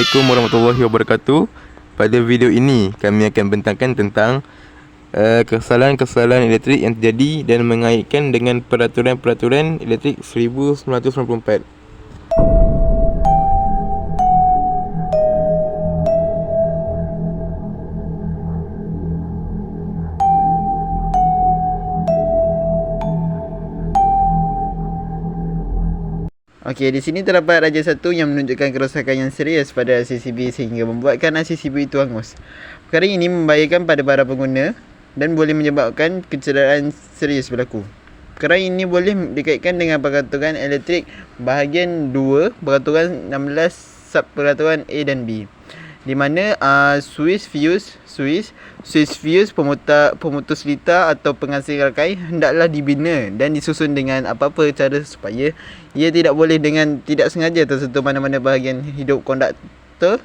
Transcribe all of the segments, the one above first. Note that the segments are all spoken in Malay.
Assalamualaikum warahmatullahi wabarakatuh. Pada video ini kami akan bentangkan tentang kesalahan-kesalahan elektrik yang terjadi dan mengaitkan dengan peraturan-peraturan elektrik 1994. Okey, di sini terdapat raja satu yang menunjukkan kerosakan yang serius pada CCTV sehingga membuatkan CCTV itu hangus. Perkara ini membahayakan pada para pengguna dan boleh menyebabkan kecederaan serius berlaku. Perkara ini boleh dikaitkan dengan peraturan elektrik bahagian 2, peraturan 16 sub peraturan A dan B. Di mana Swiss fuse pemutus lita atau pengasih rakai hendaklah dibina dan disusun dengan apa-apa cara supaya ia tidak boleh dengan tidak sengaja tersentuh mana-mana bahagian hidup konduktor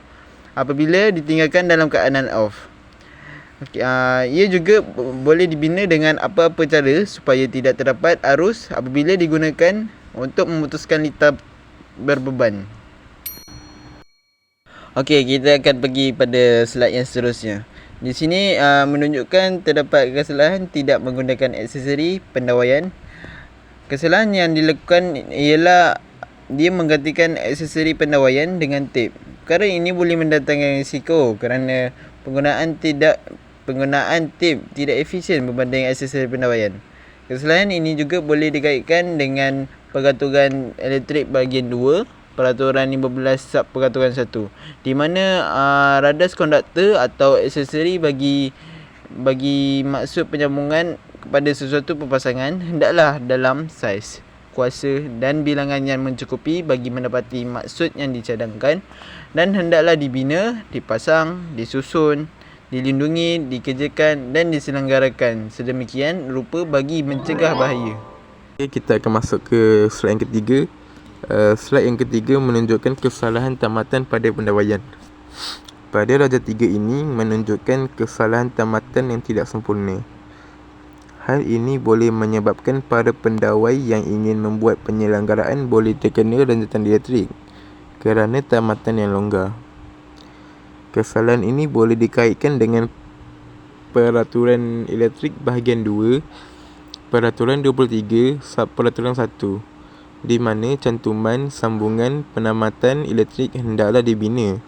apabila ditinggalkan dalam keadaan off. Ia juga boleh dibina dengan apa-apa cara supaya tidak terdapat arus apabila digunakan untuk memutuskan lita berbeban. Okey, kita akan pergi pada slide yang seterusnya. Di sini menunjukkan terdapat kesalahan tidak menggunakan aksesori pendawaian. Kesalahan yang dilakukan ialah dia menggantikan aksesori pendawaian dengan tip. Perkara ini boleh mendatangkan risiko kerana penggunaan tip tidak efisien berbanding aksesori pendawaian. Kesalahan ini juga boleh dikaitkan dengan peraturan elektrik bahagian 2, peraturan 15 sub peraturan 1, di mana radas konduktor atau aksesori bagi maksud penyambungan kepada sesuatu perpasangan hendaklah dalam saiz, kuasa dan bilangan yang mencukupi bagi mendapati maksud yang dicadangkan dan hendaklah dibina, dipasang, disusun, dilindungi, dikerjakan dan diselenggarakan sedemikian rupa bagi mencegah bahaya. Okay, kita akan masuk ke slide yang ketiga. Slide yang ketiga menunjukkan kesalahan tamatan pada pendawaian. Pada raja 3 ini menunjukkan kesalahan tamatan yang tidak sempurna. Hal ini boleh menyebabkan para pendawai yang ingin membuat penyelenggaraan boleh terkena ranjatan elektrik kerana tamatan yang longgar. Kesalahan ini boleh dikaitkan dengan peraturan elektrik bahagian 2, peraturan 23 sub peraturan 1, di mana cantuman sambungan penamatan elektrik hendaklah dibina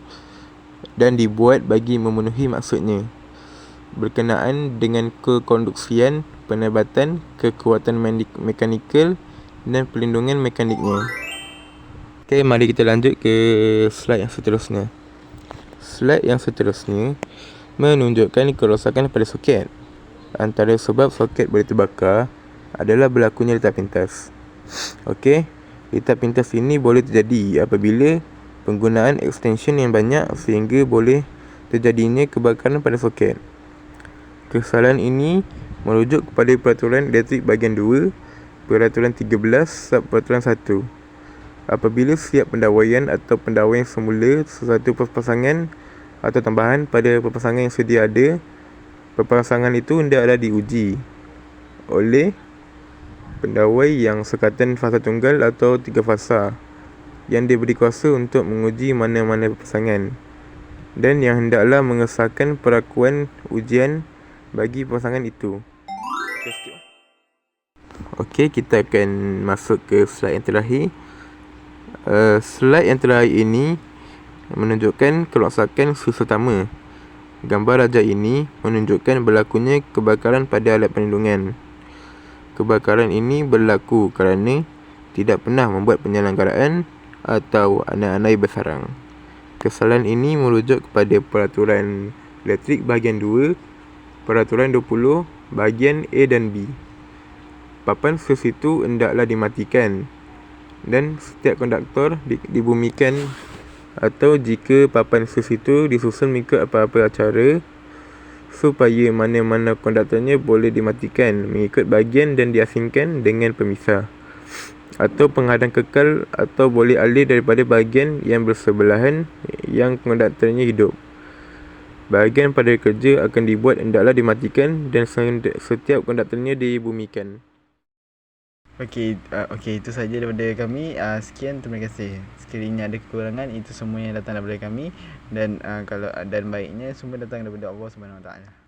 dan dibuat bagi memenuhi maksudnya berkenaan dengan kekonduksian, penebatan, kekuatan mekanikal dan pelindungan mekaniknya. Okey, mari kita lanjut ke slide yang seterusnya. Slide yang seterusnya menunjukkan kerosakan pada soket. Antara sebab soket boleh terbakar adalah berlakunya litar pintas. Okey, litar pintas ini boleh terjadi apabila penggunaan extension yang banyak sehingga boleh terjadinya kebakaran pada soket. Kesalahan ini merujuk kepada peraturan elektrik bahagian 2, peraturan 13 sub peraturan 1. Apabila setiap pendawaian atau pendawaian semula sesuatu perpasangan atau tambahan pada perpasangan yang sedia ada, perpasangan itu hendaklah diuji oleh pendawai yang sekatan fasa tunggal atau 3 fasa yang diberi kuasa untuk menguji mana-mana perpasangan dan yang hendaklah mengesahkan perakuan ujian bagi perpasangan itu. Okey, kita akan masuk ke slide yang terakhir. Slide yang terakhir ini menunjukkan kerosakan sesama. Gambar raja ini menunjukkan berlakunya kebakaran pada alat perlindungan. Kebakaran ini berlaku kerana tidak pernah membuat penyelenggaraan atau andai-andai bersarang. Kesalahan ini merujuk kepada peraturan elektrik bahagian 2, peraturan 20 bahagian A dan B. Papan fuse itu hendaklah dimatikan dan setiap konduktor dibumikan, atau jika papan fuse itu disusun mengikut apa-apa cara supaya mana-mana konduktornya boleh dimatikan mengikut bahagian dan diasingkan dengan pemisah atau penghadang kekal atau boleh alih daripada bahagian yang bersebelahan yang konduktornya hidup. Bahagian pada kerja akan dibuat hendaklah dimatikan dan setiap konduktornya dibumikan. Okey, itu saja daripada kami. Sekian, terima kasih. Sekiranya ada kekurangan, itu semua yang datang daripada kami, dan kalau dan baiknya semua datang daripada Allah Subhanahu Wa Taala.